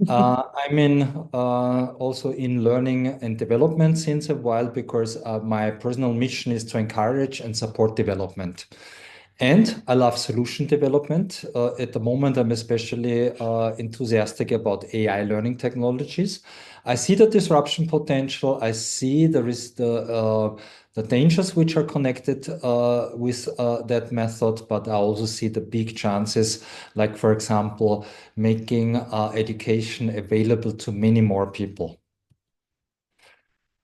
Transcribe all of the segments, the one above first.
I'm in also in learning and development since a while because my personal mission is to encourage and support development. And I love solution development. At the moment, I'm especially enthusiastic about AI learning technologies. I see the disruption potential. I see the dangers which are connected with that method, but I also see the big chances, like, for example, making education available to many more people.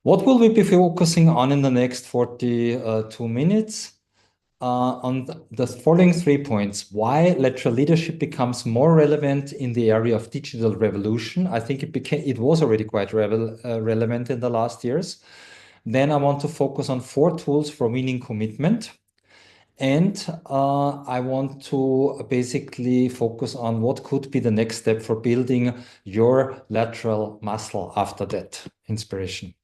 What will we be focusing on in the next 42 minutes? On the following 3 points. Why lateral leadership becomes more relevant in the area of digital revolution. I think it was already quite relevant in the last years. Then I want to focus on 4 tools for winning commitment. And I want to basically focus on what could be the next step for building your lateral muscle after that inspiration.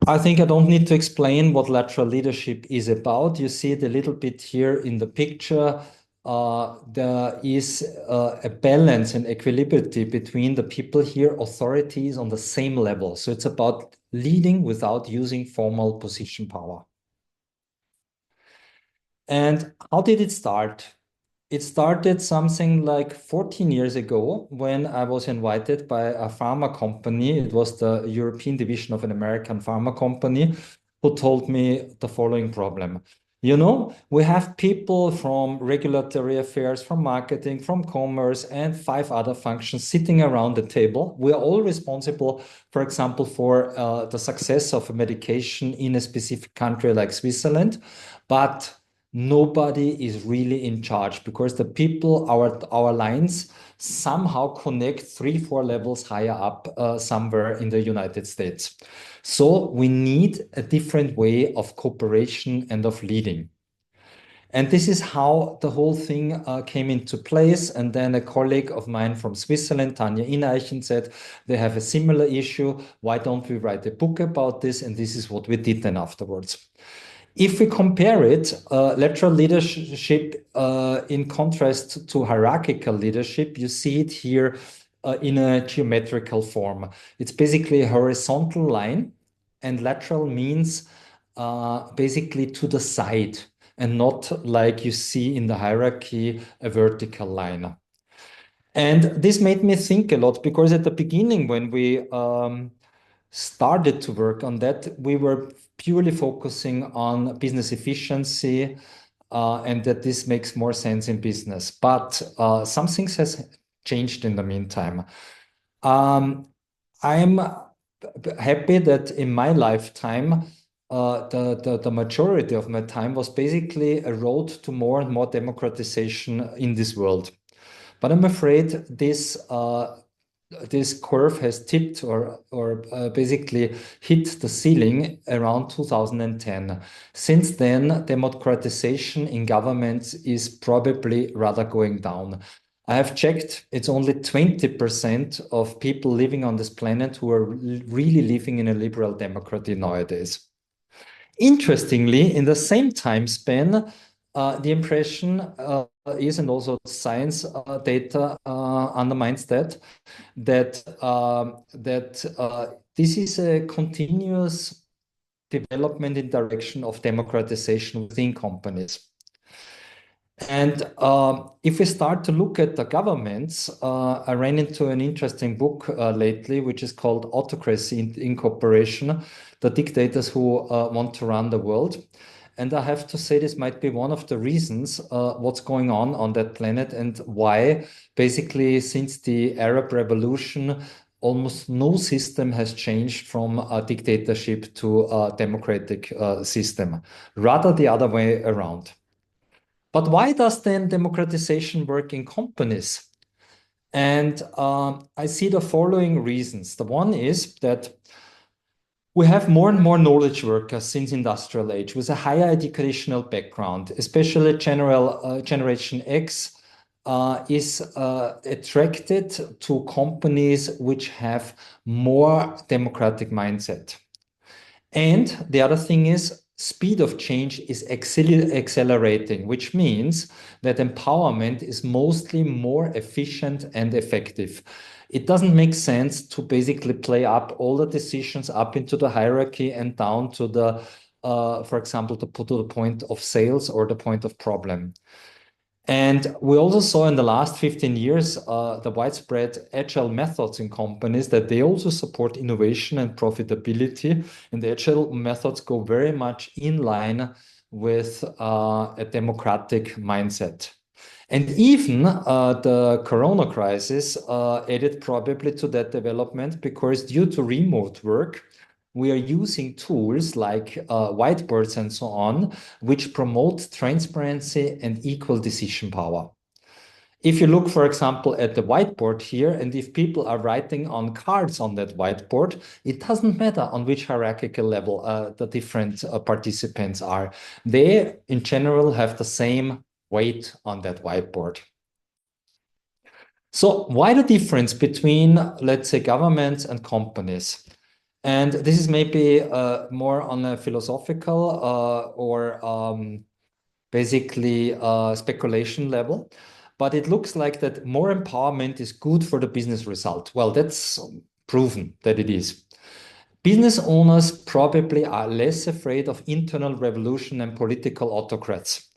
I think I don't need to explain what lateral leadership is about. You see it a little bit here in the picture. There is a balance and equilibrium between the people here, authorities on the same level. So it's about leading without using formal position power. And how did it start? It started something like 14 years ago when I was invited by a pharma company. It was the European division of an American pharma company who told me the following problem. You know, we have people from regulatory affairs, from marketing, from commerce, and 5 other functions sitting around the table. We are all responsible, for example, for the success of a medication in a specific country like Switzerland. But nobody is really in charge because the people, our lines somehow connect 3, 4 levels higher up somewhere in the United States. So we need a different way of cooperation and of leading. And this is how the whole thing came into place. And then a colleague of mine from Switzerland, Tanja Ineichen, said, they have a similar issue. Why don't we write a book about this? And this is what we did then afterwards. If we compare it, lateral leadership in contrast to hierarchical leadership, you see it here in a geometrical form. It's basically a horizontal line, and lateral means basically to the side and not like you see in the hierarchy, a vertical line. And this made me think a lot because at the beginning, when we started to work on that, we were purely focusing on business efficiency and that this makes more sense in business. But some things has changed in the meantime. I'm happy that in my lifetime, the majority of my time was basically a road to more and more democratization in this world. But I'm afraid this curve has tipped or basically hit the ceiling around 2010. Since then, democratization in governments is probably rather going down. I have checked, it's only 20% of people living on this planet who are really living in a liberal democracy nowadays. Interestingly, in the same time span, the impression is, and also science data undermines that this is a continuous development in direction of democratization within companies. And if we start to look at the governments, I ran into an interesting book lately, which is called Autocracy in Cooperation, The Dictators Who Want to Run the World. And I have to say this might be one of the reasons what's going on that planet and why basically since the Arab Revolution, almost no system has changed from a dictatorship to a democratic system, rather the other way around. But why does then democratization work in companies? And I see the following reasons. The one is that we have more and more knowledge workers since industrial age with a higher educational background, especially Generation X is attracted to companies which have more democratic mindset. And the other thing is speed of change is accelerating, which means that empowerment is mostly more efficient and effective. It doesn't make sense to basically play up all the decisions up into the hierarchy and down to the, for example, to the point of sales or the point of problem. And we also saw in the last 15 years the widespread agile methods in companies that they also support innovation and profitability. And the agile methods go very much in line with a democratic mindset. And even the Corona crisis added probably to that development because due to remote work, we are using tools like whiteboards and so on, which promote transparency and equal decision power. If you look, for example, at the whiteboard here, and if people are writing on cards on that whiteboard, it doesn't matter on which hierarchical level the different participants are. They, in general, have the same weight on that whiteboard. So why the difference between, let's say, governments and companies? And this is maybe more on a philosophical or basically speculation level. But it looks like that more empowerment is good for the business result. Well, that's proven that it is. Business owners probably are less afraid of internal revolution and political autocrats.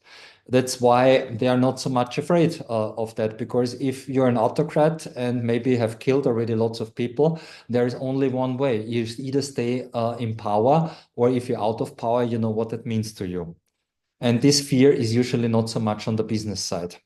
That's why they are not so much afraid of that, because if you're an autocrat and maybe have killed already lots of people, there is only one way. You either stay in power, or if you're out of power, you know what that means to you. And this fear is usually not so much on the business side.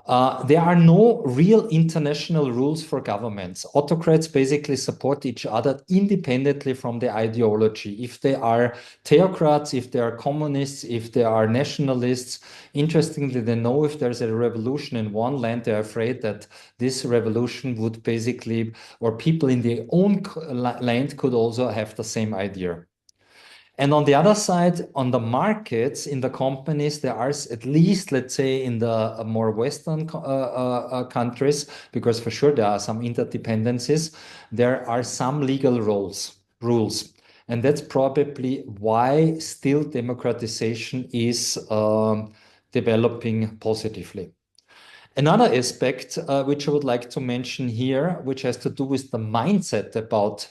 There are no real international rules for governments. Autocrats basically support each other independently from their ideology. If they are theocrats, if they are communists, if they are nationalists, interestingly, they know if there's a revolution in one land, they're afraid that this revolution would basically, or people in their own land could also have the same idea. And on the other side, on the markets, in the companies, there are at least, let's say, in the more Western countries, because for sure there are some interdependencies, there are some legal rules. And that's probably why still democratization is developing positively. Another aspect which I would like to mention here, which has to do with the mindset about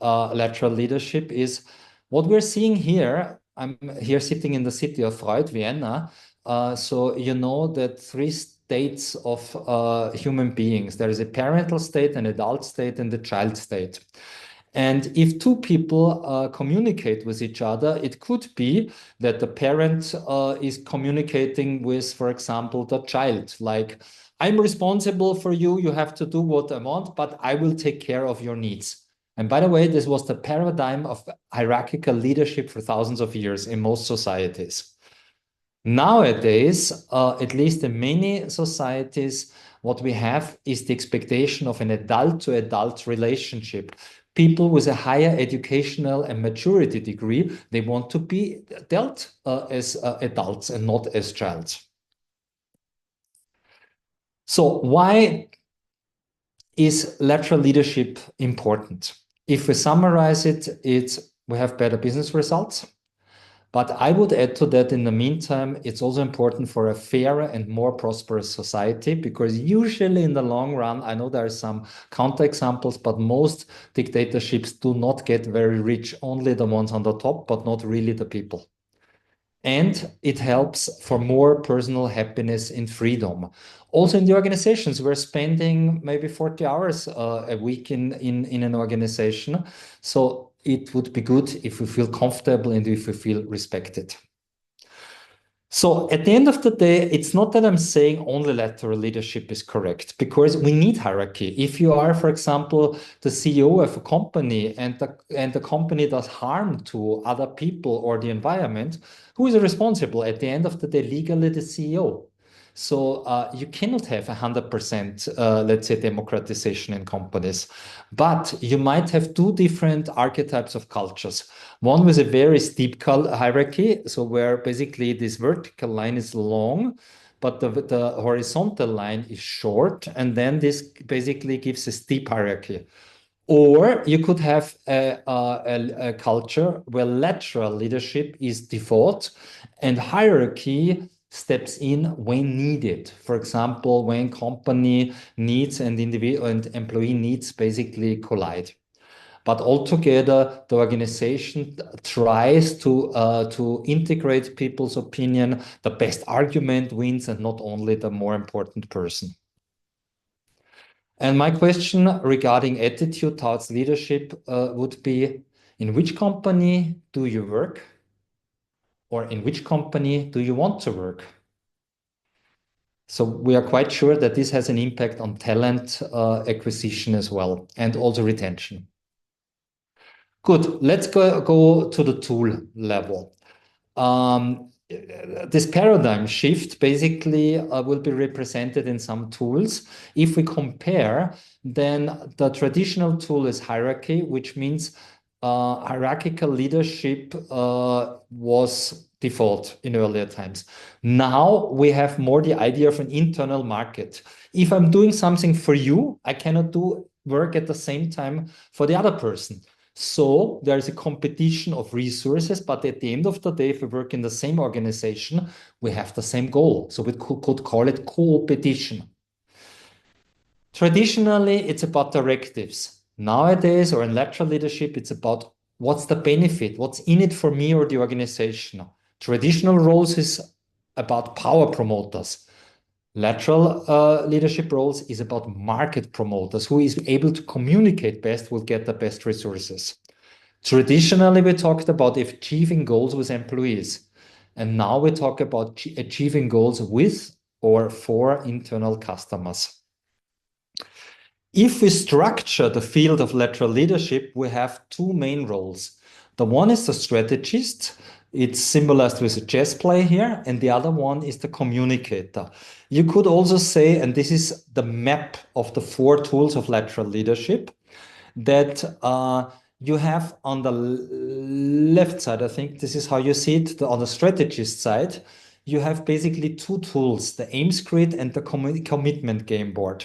lateral leadership, is what we're seeing here. I'm here sitting in the city of Freud, Vienna. So you know that three states of human beings. There is a parental state, an adult state, and the child state. And if two people communicate with each other, it could be that the parent is communicating with, for example, the child, like, I'm responsible for you, you have to do what I want, but I will take care of your needs. And by the way, this was the paradigm of hierarchical leadership for thousands of years in most societies. Nowadays, at least in many societies, what we have is the expectation of an adult-to-adult relationship. People with a higher educational and maturity degree, they want to be dealt as adults and not as childs. So why is lateral leadership important? If we summarize it, we have better business results. But I would add to that, in the meantime, it's also important for a fairer and more prosperous society, because usually in the long run, I know there are some counterexamples, but most dictatorships do not get very rich, only the ones on the top, but not really the people. And it helps for more personal happiness and freedom. Also in the organizations, we're spending maybe 40 hours a week in an organization. So it would be good if we feel comfortable and if we feel respected. So at the end of the day, it's not that I'm saying only lateral leadership is correct, because we need hierarchy. If you are, for example, the CEO of a company and the company does harm to other people or the environment, who is responsible? At the end of the day, legally the CEO. So you cannot have 100%, let's say, democratization in companies. But you might have two different archetypes of cultures. One with a very steep hierarchy, so where basically this vertical line is long, but the horizontal line is short, and then this basically gives a steep hierarchy. Or you could have a culture where lateral leadership is default and hierarchy steps in when needed. For example, when company needs and individual and employee needs basically collide. But altogether, the organization tries to integrate people's opinion. The best argument wins, and not only the more important person. And my question regarding attitude towards leadership would be, in which company do you work? Or in which company do you want to work? So we are quite sure that this has an impact on talent acquisition as well, and also retention. Good. Let's go to the tool level. This paradigm shift basically will be represented in some tools. If we compare, then the traditional tool is hierarchy, which means hierarchical leadership was default in earlier times. Now we have more the idea of an internal market. If I'm doing something for you, I cannot do work at the same time for the other person. So there is a competition of resources, but at the end of the day, if we work in the same organization, we have the same goal. So we could call it co-opetition. Traditionally, it's about directives. Nowadays, or in lateral leadership, it's about what's the benefit, what's in it for me or the organization. Traditional roles is about power promoters. Lateral leadership roles is about market promoters. Who is able to communicate best will get the best resources. Traditionally, we talked about achieving goals with employees. And now we talk about achieving goals with or for internal customers. If we structure the field of lateral leadership, we have two main roles. The one is the strategist. It's symbolized with a chess play here, and the other one is the communicator. You could also say, and this is the map of the four tools of lateral leadership, that you have on the left side, I think this is how you see it, on the strategist side, you have basically two tools, the aims grid and the commitment game board.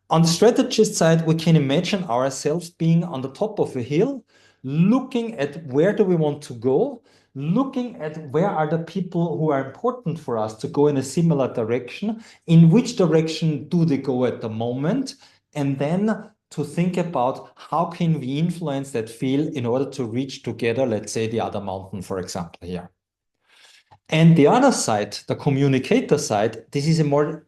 On the strategist side, we can imagine ourselves being on the top of a hill, looking at where do we want to go, looking at where are the people who are important for us to go in a similar direction, in which direction do they go at the moment, and then to think about how can we influence that field in order to reach together, let's say, the other mountain, for example, here. And the other side, the communicator side, this is a more,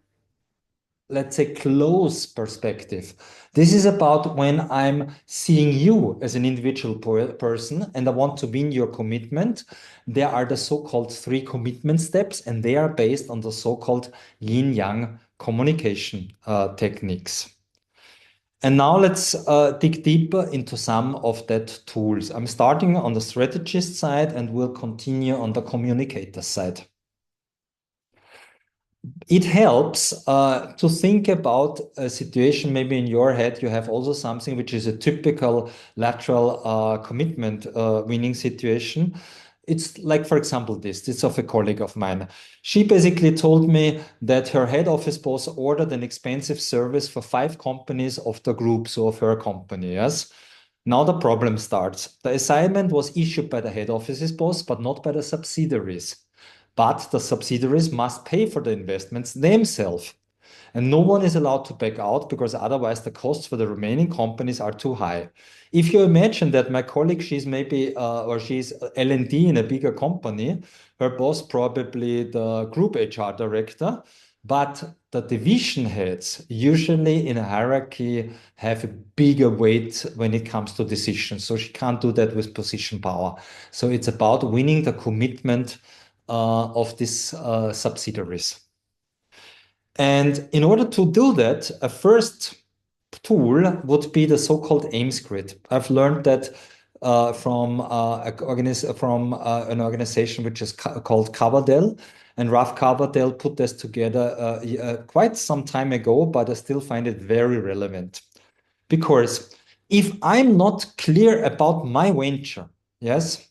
let's say, close perspective. This is about when I'm seeing you as an individual person and I want to win your commitment. There are the so-called 3 commitment steps, and they are based on the so-called yin-yang communication techniques. And now let's dig deeper into some of that tools. I'm starting on the strategist side and will continue on the communicator side. It helps to think about a situation. Maybe in your head, you have also something which is a typical lateral commitment winning situation. It's like, for example, this of a colleague of mine. She basically told me that her head office boss ordered an expensive service for 5 companies of the group, so of her company, yes? Now the problem starts. The assignment was issued by the head office's boss, but not by the subsidiaries. But the subsidiaries must pay for the investments themselves. And no one is allowed to back out because otherwise the costs for the remaining companies are too high. If you imagine that my colleague, she's maybe, or she's L&D in a bigger company, her boss probably the group HR director, but the division heads usually in a hierarchy have a bigger weight when it comes to decisions. So she can't do that with position power. So it's about winning the commitment of these subsidiaries. And in order to do that, a first tool would be the so-called aims grid. I've learned that from an organization which is called Coverdell, and Ralph Coverdell put this together quite some time ago, but I still find it very relevant. Because if I'm not clear about my venture, yes,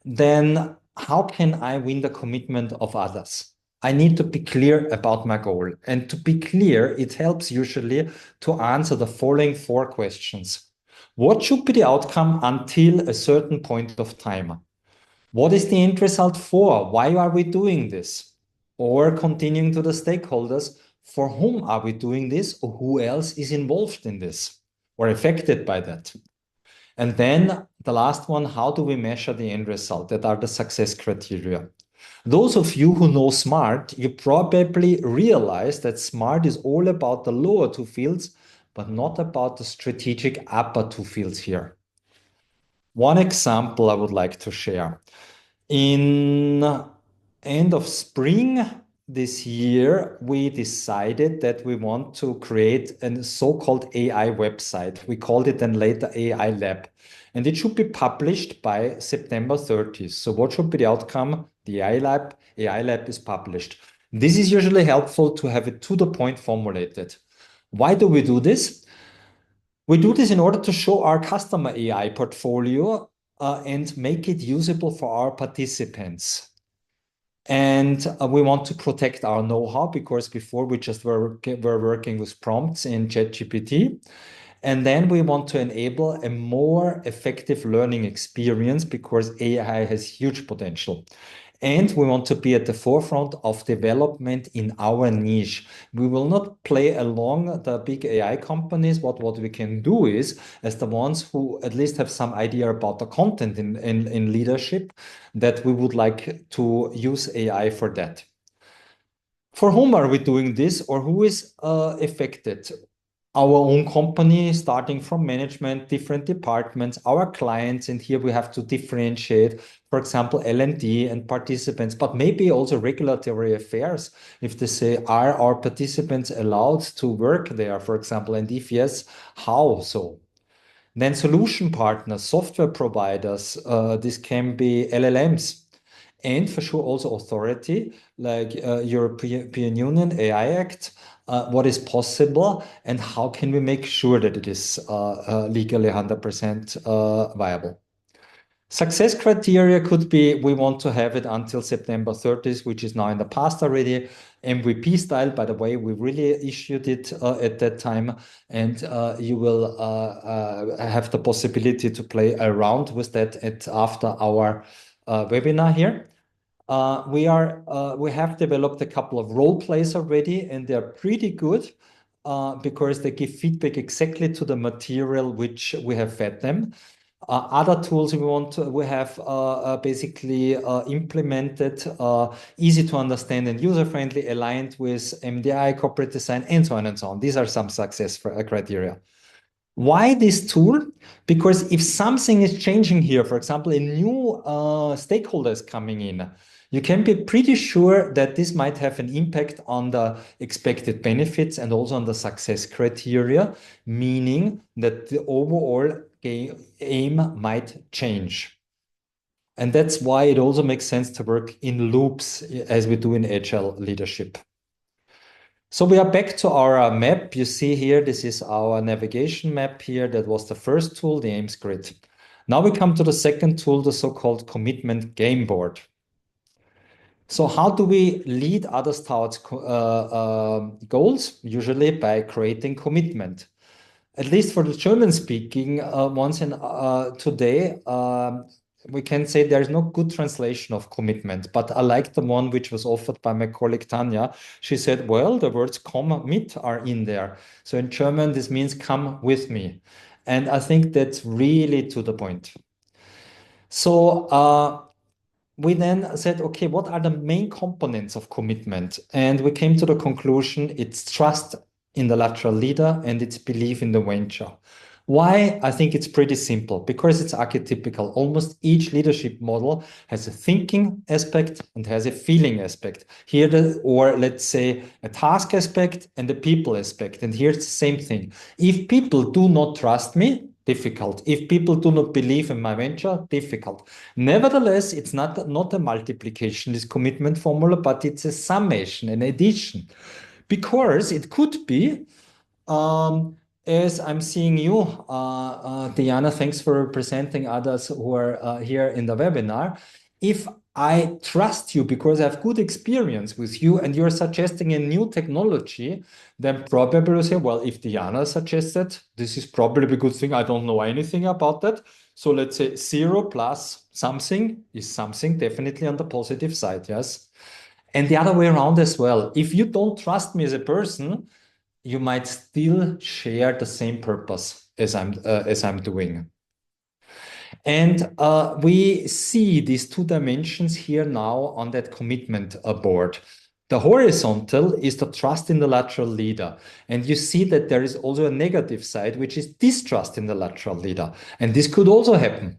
then how can I win the commitment of others? I need to be clear about my goal. And to be clear, it helps usually to answer the following 4 questions. What should be the outcome until a certain point of time? What is the end result for? Why are we doing this? Or continuing to the stakeholders, for whom are we doing this, or who else is involved in this or affected by that? And then the last one, how do we measure the end result? That are the success criteria. Those of you who know SMART, you probably realize that SMART is all about the lower two fields, but not about the strategic upper two fields here. One example I would like to share. In end of spring this year, we decided that we want to create a so-called AI website. We called it then later AI Lab. And it should be published by September 30th. So what should be the outcome? The AI Lab is published. This is usually helpful to have it to the point formulated. Why do we do this? We do this in order to show our customer AI portfolio and make it usable for our participants. And we want to protect our know-how because before we just were working with prompts in ChatGPT. And then we want to enable a more effective learning experience because AI has huge potential. And we want to be at the forefront of development in our niche. We will not play along the big AI companies. What we can do is, as the ones who at least have some idea about the content in leadership, that we would like to use AI for that. For whom are we doing this, or who is affected? Our own company, starting from management, different departments, our clients, and here we have to differentiate, for example, L&D and participants, but maybe also regulatory affairs. If they say, are our participants allowed to work there, for example, and if yes, how so? Then solution partners, software providers, this can be LLMs. And for sure also authority like European Union AI Act, what is possible and how can we make sure that it is legally 100% viable. Success criteria could be we want to have it until September 30th, which is now in the past already. MVP style, by the way, we really issued it at that time, and you will have the possibility to play around with that after our webinar here. We have developed a couple of role plays already, and they're pretty good because they give feedback exactly to the material which we have fed them. Other tools we have basically implemented, easy to understand and user-friendly, aligned with MDI, corporate design, and so on and so on. These are some success criteria. Why this tool? Because if something is changing here, for example, a new stakeholders coming in, you can be pretty sure that this might have an impact on the expected benefits and also on the success criteria, meaning that the overall aim might change. And that's why it also makes sense to work in loops as we do in agile leadership. So we are back to our map. You see here, this is our navigation map here. That was the first tool, the AIMS grid. Now we come to the second tool, the so-called commitment game board. So how do we lead others towards goals? Usually by creating commitment. At least for the German-speaking ones today, we can say there is no good translation of commitment, but I like the one which was offered by my colleague Tanya. She said, well, the words commit are in there. So in German, this means come with me. And I think that's really to the point. So we then said, okay, what are the main components of commitment? And we came to the conclusion it's trust in the lateral leader and it's belief in the venture. Why? I think it's pretty simple because it's archetypical. Almost each leadership model has a thinking aspect and has a feeling aspect. Here, or let's say a task aspect and a people aspect. And here's the same thing. If people do not trust me, difficult. If people do not believe in my venture, difficult. Nevertheless, it's not a multiplication, this commitment formula, but it's a summation, an addition. Because it could be, as I'm seeing you, Diana, thanks for presenting others who are here in the webinar. If I trust you because I have good experience with you and you're suggesting a new technology, then probably we'll say, well, if Diana suggested, this is probably a good thing. I don't know anything about that. So let's say 0 plus something is something definitely on the positive side, yes? And the other way around as well. If you don't trust me as a person, you might still share the same purpose as I'm doing. And we see these two dimensions here now on that commitment board. The horizontal is the trust in the lateral leader. And you see that there is also a negative side, which is distrust in the lateral leader. And this could also happen.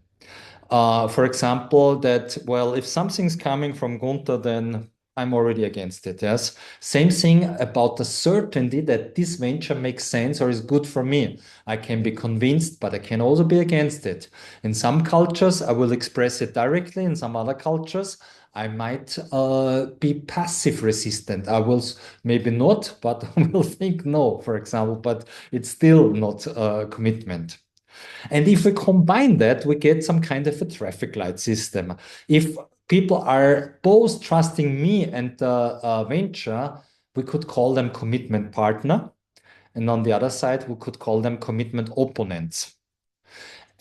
For example, that, well, if something's coming from Gunther, then I'm already against it. Yes. Same thing about the certainty that this venture makes sense or is good for me. I can be convinced, but I can also be against it. In some cultures, I will express it directly. In some other cultures, I might be passive resistant. I will maybe not, but I will think no, for example, but it's still not a commitment. And if we combine that, we get some kind of a traffic light system. If people are both trusting me and the venture, we could call them commitment partner. And on the other side, we could call them commitment opponents.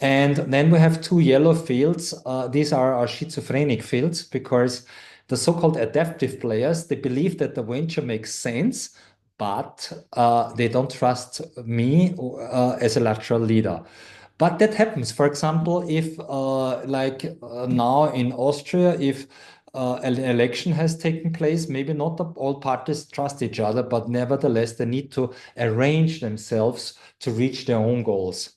And then we have two yellow fields. These are our schizophrenic fields because the so-called adaptive players, they believe that the venture makes sense, but they don't trust me as a lateral leader. But that happens. For example, if now in Austria, if an election has taken place, maybe not all parties trust each other, but nevertheless, they need to arrange themselves to reach their own goals.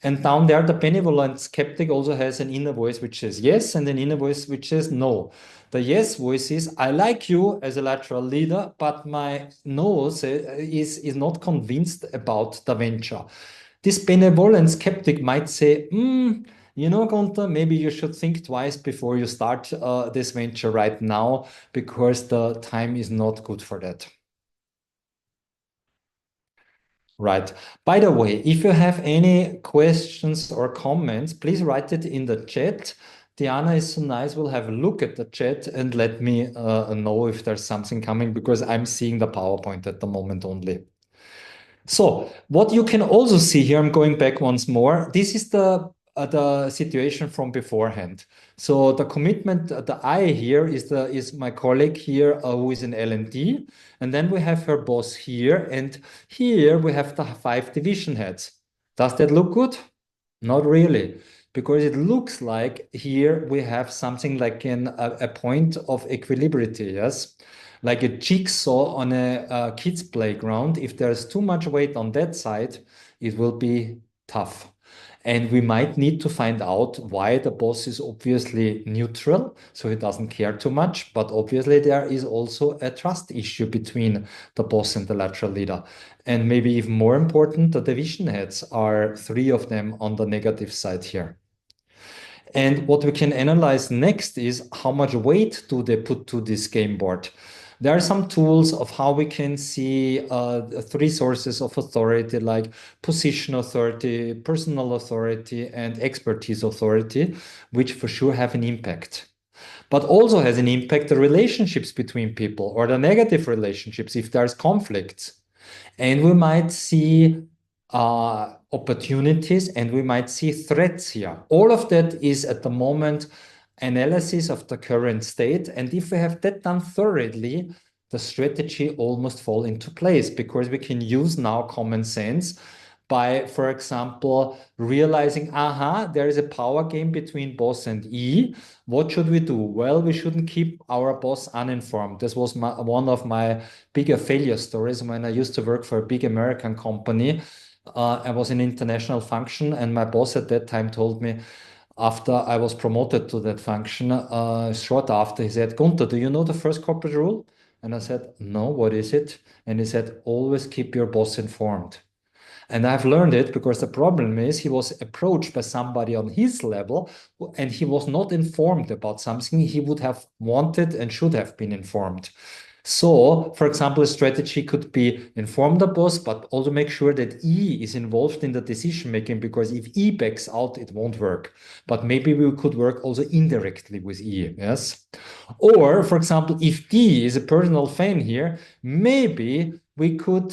And down there, the benevolent skeptic also has an inner voice which says yes, and an inner voice which says no. The yes voice is, I like you as a lateral leader, but my no is not convinced about the venture. This benevolent skeptic might say, you know, Gunther, maybe you should think twice before you start this venture right now, because the time is not good for that. Right. By the way, if you have any questions or comments, please write it in the chat. Diana is so nice. We'll have a look at the chat and let me know if there's something coming, because I'm seeing the PowerPoint at the moment only. So what you can also see here, I'm going back once more. This is the situation from beforehand. So the commitment, the I here is my colleague here who is in L&D, and then we have her boss here, and here we have the 5 division heads. Does that look good? Not really, because it looks like here we have something like a point of equilibrium, yes? Like a jigsaw on a kid's playground. If there's too much weight on that side, it will be tough. And we might need to find out why the boss is obviously neutral, so he doesn't care too much. But obviously, there is also a trust issue between the boss and the lateral leader. And maybe even more important, the division heads are 3 of them on the negative side here. And what we can analyze next is how much weight do they put to this game board. There are some tools of how we can see 3 sources of authority, like position authority, personal authority, and expertise authority, which for sure have an impact. But also has an impact the relationships between people, or the negative relationships if there's conflicts. And we might see opportunities, and we might see threats here. All of that is at the moment analysis of the current state. And if we have that done thoroughly, the strategy almost fall into place, because we can use now common sense by, for example, realizing, there is a power game between boss and E. What should we do? Well, we shouldn't keep our boss uninformed. This was one of my bigger failure stories when I used to work for a big American company. I was in international function, and my boss at that time told me, after I was promoted to that function, short after, he said, Gunther, do you know the first corporate rule? And I said, no, what is it? And he said, always keep your boss informed. And I've learned it because the problem is he was approached by somebody on his level, and he was not informed about something he would have wanted and should have been informed. So, for example, a strategy could be inform the boss, but also make sure that E is involved in the decision making, because if E backs out, it won't work. But maybe we could work also indirectly with E, yes? Or, for example, if D is a personal fan here, maybe we could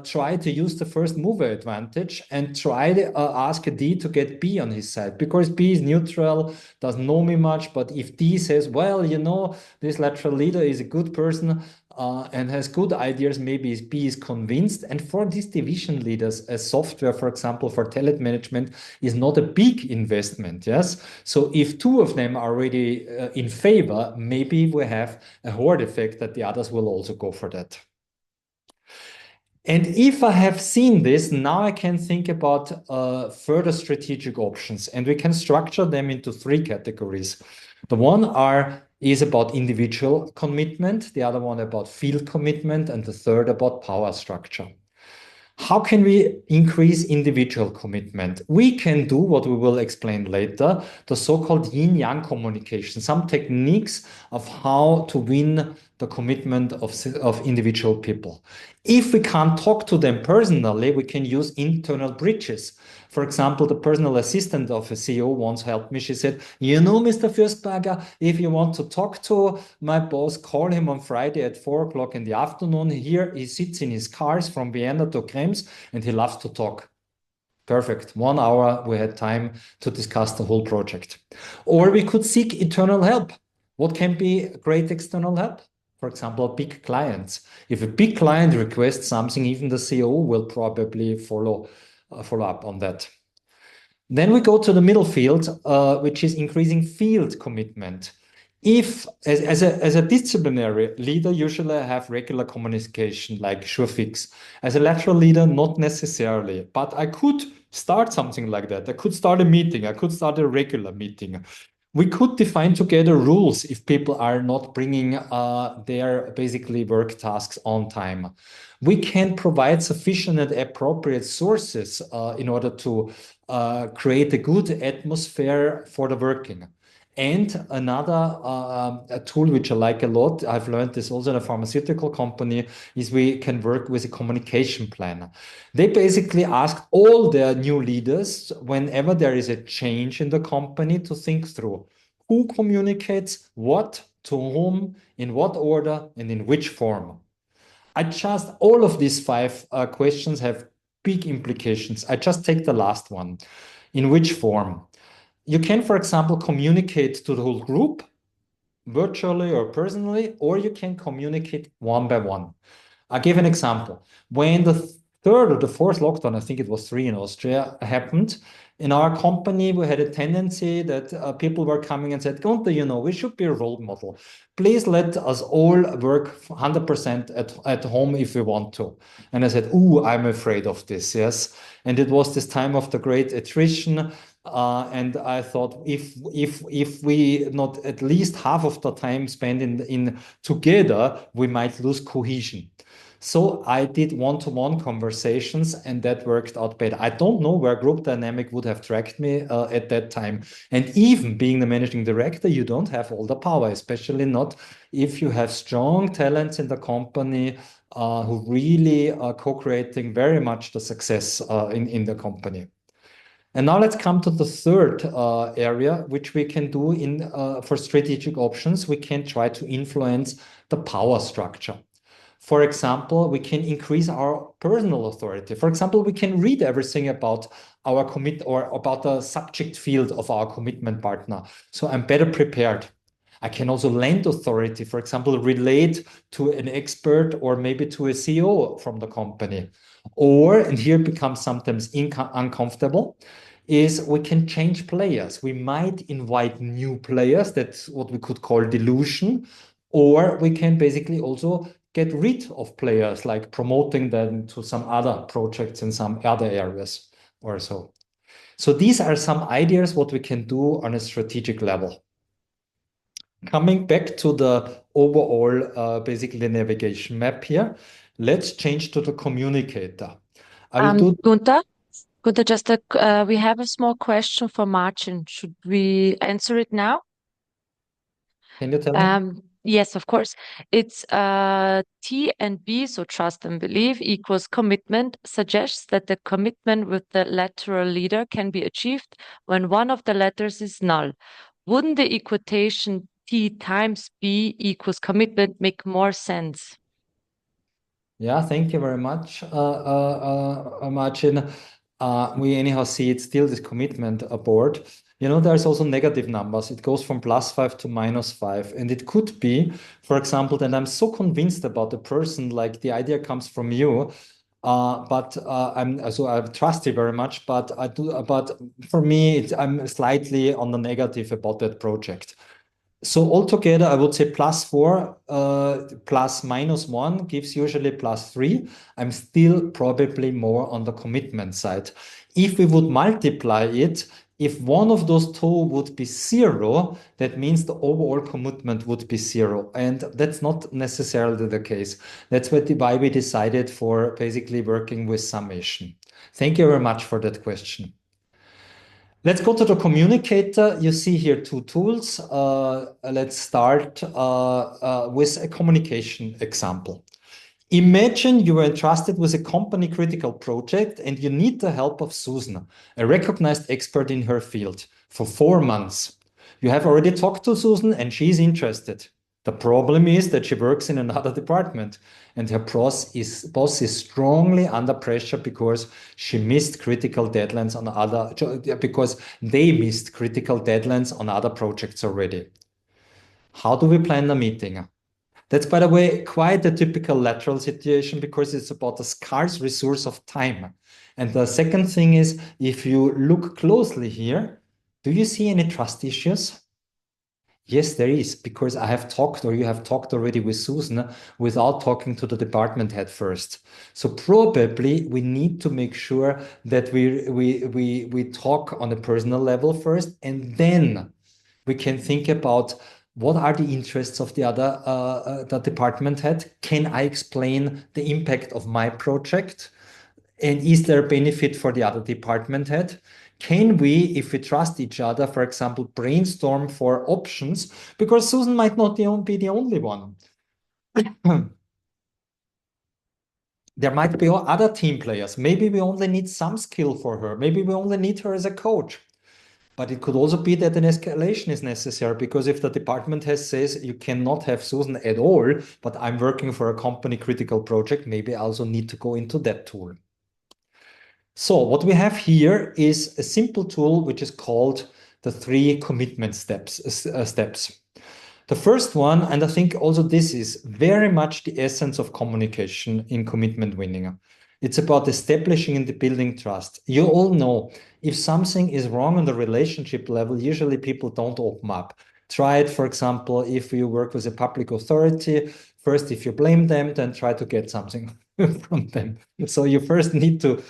try to use the first mover advantage and try to ask D to get B on his side, because B is neutral, doesn't know me much. But if D says, well, you know, this lateral leader is a good person and has good ideas, maybe B is convinced. And for these division leaders, a software, for example, for talent management is not a big investment, yes? So if two of them are already in favor, maybe we have a horde effect that the others will also go for that. And if I have seen this, now I can think about further strategic options, and we can structure them into three categories. The one is about individual commitment, the other one about field commitment, and the third about power structure. How can we increase individual commitment? We can do what we will explain later, the so-called yin-yang communication, some techniques of how to win the commitment of individual people. If we can't talk to them personally, we can use internal bridges. For example, the personal assistant of a CEO once helped me. She said, you know, Mr. Fürstberger, if you want to talk to my boss, call him on Friday at 4 o'clock in the afternoon. Here he sits in his cars from Vienna to Krems, and he loves to talk. Perfect. 1 hour, we had time to discuss the whole project. Or we could seek internal help. What can be great external help? For example, big clients. If a big client requests something, even the CEO will probably follow up on that. Then we go to the middle field, which is increasing field commitment. If, as a disciplinary leader, usually I have regular communication like SureFix. As a lateral leader, not necessarily, but I could start something like that. I could start a meeting. I could start a regular meeting. We could define together rules if people are not bringing their basically work tasks on time. We can provide sufficient and appropriate sources in order to create a good atmosphere for the working. And another a tool which I like a lot, I've learned this also in a pharmaceutical company, is we can work with a communication plan. They basically ask all their new leaders, whenever there is a change in the company, to think through who communicates what, to whom, in what order, and in which form. All of these five questions have big implications. I just take the last one. In which form? You can, for example, communicate to the whole group virtually or personally, or you can communicate one by one. I'll give an example. When the third or the fourth lockdown, I think it was three in Austria, happened, in our company, we had a tendency that people were coming and said, Gunther, you know, we should be a role model. Please let us all work 100% at home if we want to. And I said, ooh, I'm afraid of this, yes. And it was this time of the great attrition. And I thought, if we not at least half of the time spent in together, we might lose cohesion. So I did one-to-one conversations, and that worked out better. I don't know where group dynamic would have tracked me at that time. And even being the managing director, you don't have all the power, especially not if you have strong talents in the company who really are co-creating very much the success in the company. And now let's come to the third area, which we can do for strategic options. We can try to influence the power structure. For example, we can increase our personal authority. For example, we can read everything about our commit or about the subject field of our commitment partner. So I'm better prepared. I can also lend authority, for example, relate to an expert or maybe to a CEO from the company. Or, and here it becomes sometimes uncomfortable, is we can change players. We might invite new players. That's what we could call dilution. Or we can basically also get rid of players, like promoting them to some other projects in some other areas or so. So these are some ideas what we can do on a strategic level. Coming back to the overall, basically navigation map here, let's change to the communicator. I will do. Gunther, we have a small question for Martin. Should we answer it now? Can you tell me? Yes, of course. It's T and B, so trust and belief equals commitment, suggests that the commitment with the lateral leader can be achieved when one of the letters is null. Wouldn't the equation T times B equals commitment make more sense? Yeah, thank you very much, Marcin. We anyhow see it's still this commitment aboard. You know, there's also negative numbers. It goes from +5 to -5. And it could be, for example, that I'm so convinced about the person, like the idea comes from you, but I trust you very much, but but for me, I'm slightly on the negative about that project. So altogether, I would say +4 plus -1 gives usually +3. I'm still probably more on the commitment side. If we would multiply it, if one of those two would be 0, that means the overall commitment would be 0. And that's not necessarily the case. That's why we decided for basically working with summation. Thank you very much for that question. Let's go to the communicator. You see here two tools. Let's start with a communication example. Imagine you were entrusted with a company critical project and you need the help of Susan, a recognized expert in her field, for 4 months. You have already talked to Susan and she's interested. The problem is that she works in another department and her boss is strongly under pressure because she missed critical deadlines on because they missed critical deadlines on other projects already. How do we plan the meeting? That's, by the way, quite a typical lateral situation because it's about a scarce resource of time. And the second thing is, if you look closely here, do you see any trust issues? Yes, there is, because I have talked, or you have talked already with Susan without talking to the department head first. So probably we need to make sure that we talk on a personal level first, and then we can think about what are the interests of the other the department head. Can I explain the impact of my project? And is there a benefit for the other department head? Can we, if we trust each other, for example, brainstorm for options? Because Susan might not be the only one. There might be other team players. Maybe we only need some skill for her. Maybe we only need her as a coach. But it could also be that an escalation is necessary because if the department head says you cannot have Susan at all, but I'm working for a company critical project, maybe I also need to go into that tool. So what we have here is a simple tool which is called the 3 commitment steps. The first one, and I think also this is very much the essence of communication in commitment winning. It's about establishing and building trust. You all know if something is wrong on the relationship level, usually people don't open up. Try it, for example, if you work with a public authority. First, if you blame them, then try to get something from them. So you first need to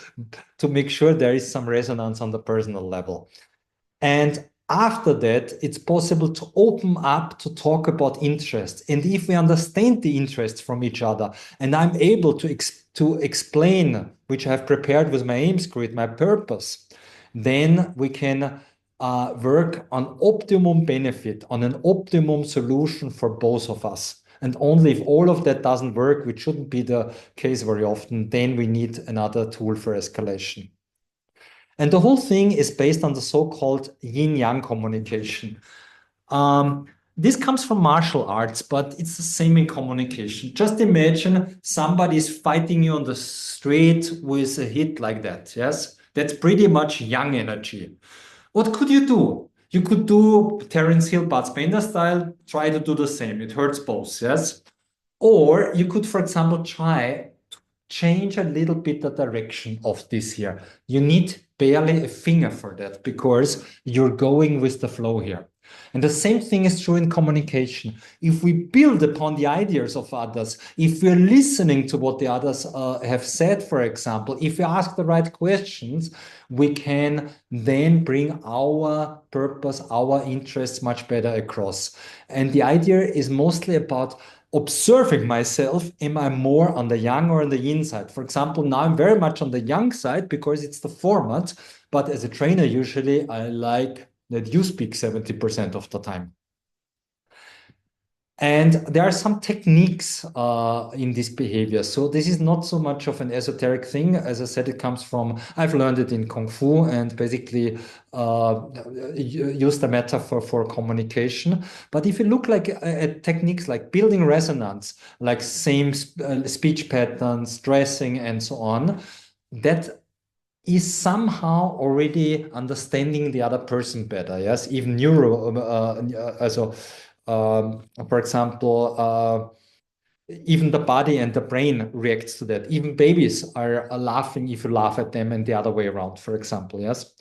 make sure there is some resonance on the personal level. And after that, it's possible to open up to talk about interests. And if we understand the interests from each other, and I'm able to explain, which I have prepared with my aim script, my purpose, then we can work on optimum benefit, on an optimum solution for both of us. And only if all of that doesn't work, which shouldn't be the case very often, then we need another tool for escalation. And the whole thing is based on the so-called yin-yang communication. This comes from martial arts, but it's the same in communication. Just imagine somebody is fighting you on the street with a hit like that. Yes, that's pretty much yang energy. What could you do? You could do Terence Hill, Bud Spencer style, try to do the same. It hurts both, yes? Or you could, for example, try to change a little bit the direction of this here. You need barely a finger for that because you're going with the flow here. And the same thing is true in communication. If we build upon the ideas of others, if we're listening to what the others have said, for example, if we ask the right questions, we can then bring our purpose, our interests much better across. And the idea is mostly about observing myself. Am I more on the yang or on the yin side? For example, now I'm very much on the yang side because it's the format. But as a trainer, usually I like that you speak 70% of the time. And there are some techniques in this behavior. So this is not so much of an esoteric thing. As I said, it comes from, I've learned it in Kung Fu and basically use the metaphor for communication. But if you look like at techniques like building resonance, like same speech patterns, dressing, and so on, that is somehow already understanding the other person better. Yes, even also, for example, even the body and the brain reacts to that. Even babies are laughing if you laugh at them and the other way around, for example. Yes.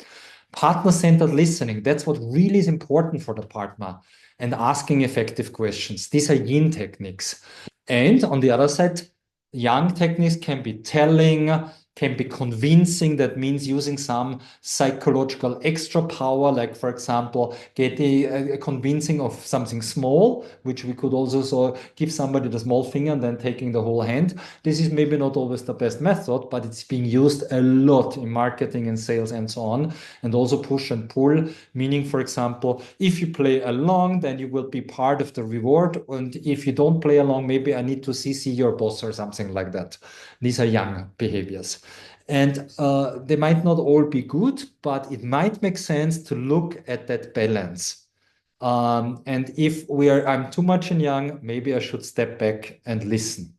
Partner-centered listening. That's what really is important for the partner. And asking effective questions. These are yin techniques. And on the other side, yang techniques can be telling, can be convincing. That means using some psychological extra power, like, for example, getting convincing of something small, which we could also so give somebody the small finger and then taking the whole hand. This is maybe not always the best method, but it's being used a lot in marketing and sales and so on. And also push and pull, meaning, for example, if you play along, then you will be part of the reward. And if you don't play along, maybe I need to CC your boss or something like that. These are young behaviors. And they might not all be good, but it might make sense to look at that balance. And if I'm too much in yang, maybe I should step back and listen.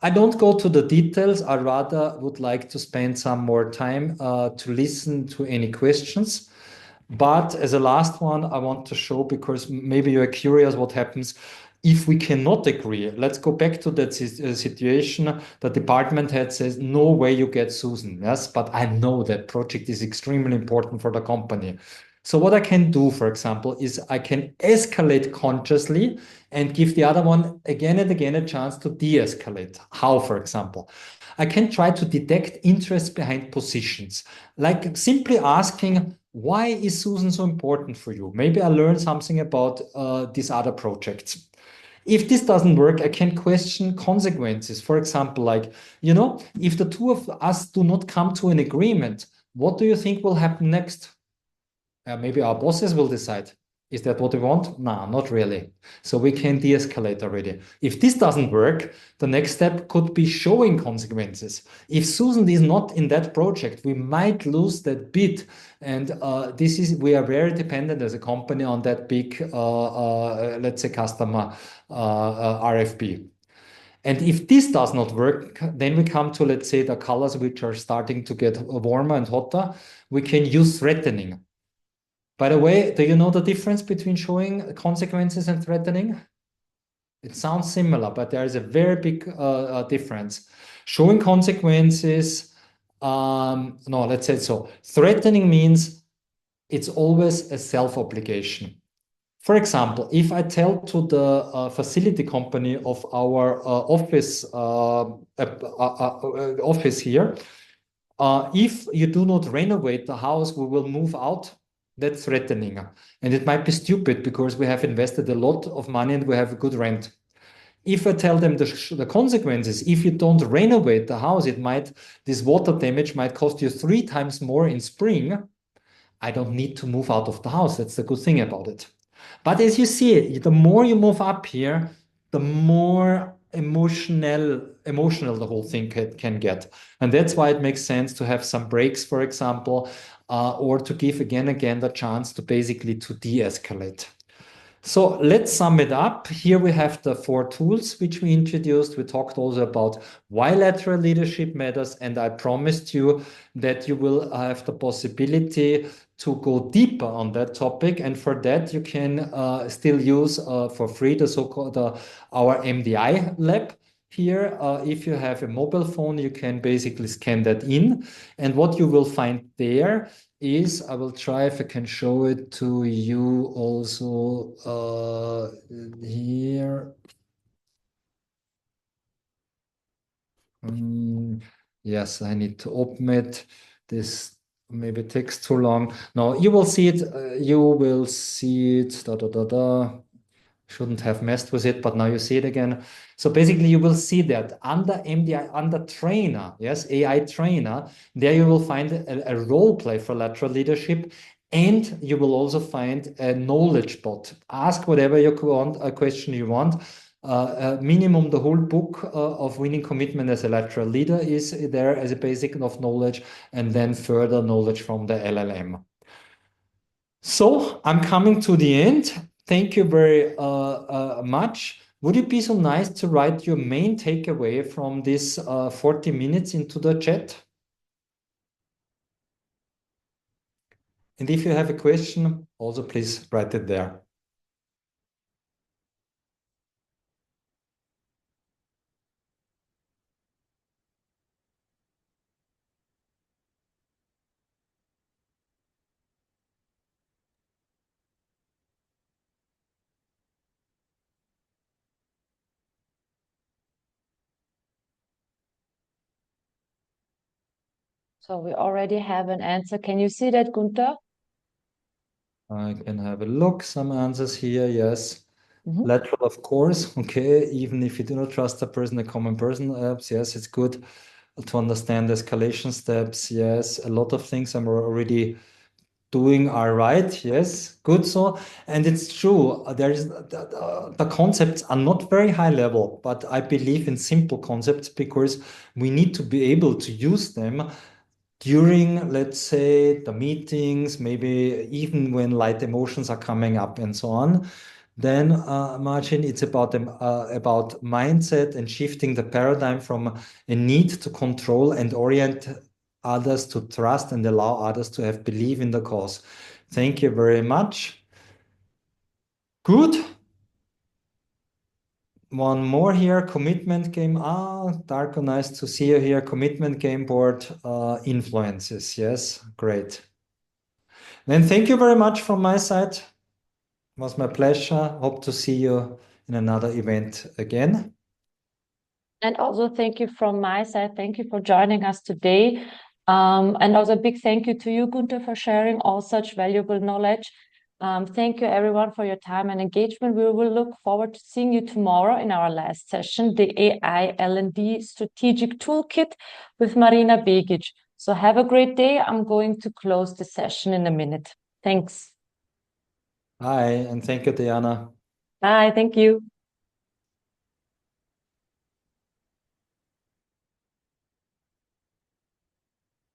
I don't go to the details. I rather would like to spend some more time to listen to any questions. But as a last one, I want to show, because maybe you're curious what happens if we cannot agree. Let's go back to that situation. The department head says, no way you get Susan. Yes, but I know that project is extremely important for the company. So what I can do, for example, is I can escalate consciously and give the other one again and again a chance to de-escalate. How, for example? I can try to detect interest behind positions, like simply asking, why is Susan so important for you? Maybe I learned something about these other projects. If this doesn't work, I can question consequences. For example, like, if the two of us do not come to an agreement, what do you think will happen next? Maybe our bosses will decide. Is that what we want? No, not really. So we can de-escalate already. If this doesn't work, the next step could be showing consequences. If Susan is not in that project, we might lose that bid. And we are very dependent as a company on that big, let's say, customer RFP. And if this does not work, then we come to, let's say, the colors which are starting to get warmer and hotter. We can use threatening. By the way, do you know the difference between showing consequences and threatening? It sounds similar, but there is a very big difference. Showing consequences, no, let's say so. Threatening means it's always a self-obligation. For example, if I tell to the facility company of our office here, if you do not renovate the house, we will move out. That's threatening. And it might be stupid because we have invested a lot of money and we have a good rent. If I tell them the consequences, if you don't renovate the house, this water damage might cost you 3 times more in spring. I don't need to move out of the house. That's the good thing about it. But as you see, the more you move up here, the more emotional the whole thing can get. And that's why it makes sense to have some breaks, for example, or to give again the chance to basically to de-escalate. So let's sum it up. Here we have the 4 tools which we introduced. We talked also about why lateral leadership matters, and I promised you that you will have the possibility to go deeper on that topic. And for that, you can still use for free the so-called our MDI lab. Here, if you have a mobile phone, you can basically scan that in. And what you will find there is, I will try if I can show it to you also here. Yes, I need to open it. This maybe takes too long. No, you will see it. You will see it. Shouldn't have messed with it, but now you see it again. So basically, you will see that under MDI, under trainer, yes, AI trainer, there you will find a role play for lateral leadership. And you will also find a knowledge bot. Ask whatever you want, a question you want. Minimum, the whole book of winning commitment as a lateral leader is there as a basic of knowledge, and then further knowledge from the LLM. So I'm coming to the end. Thank you very much. Would you be so nice to write your main takeaway from this 40 minutes into the chat? And if you have a question, also please write it there. So we already have an answer. Can you see that, Gunther? I can have a look. Some answers here. Yes. Lateral, of course. Okay. Even if you do not trust a person, a common person apps. Yes, it's good to understand escalation steps. Yes. A lot of things I'm already doing are right. Yes. Good. So, and it's true. There is the concepts are not very high level, but I believe in simple concepts because we need to be able to use them during, let's say, the meetings, maybe even when light emotions are coming up and so on. Then, Marcin, it's about mindset and shifting the paradigm from a need to control and orient others to trust and allow others to have belief in the cause. Thank you very much. Good. One more here, commitment game. Darko, nice to see you here. Commitment game board influences. Yes, great. Then thank you very much from my side. It was my pleasure. Hope to see you in another event again. And also thank you from my side. Thank you for joining us today. And also a big thank you to you, Gunther, for sharing all such valuable knowledge. Thank you everyone for your time and engagement. We will look forward to seeing you tomorrow in our last session, the AI L&D Strategic Toolkit with Marina Begic. So have a great day. I'm going to close the session in a minute. Thanks. Bye, and thank you, Diana. Bye. Thank you.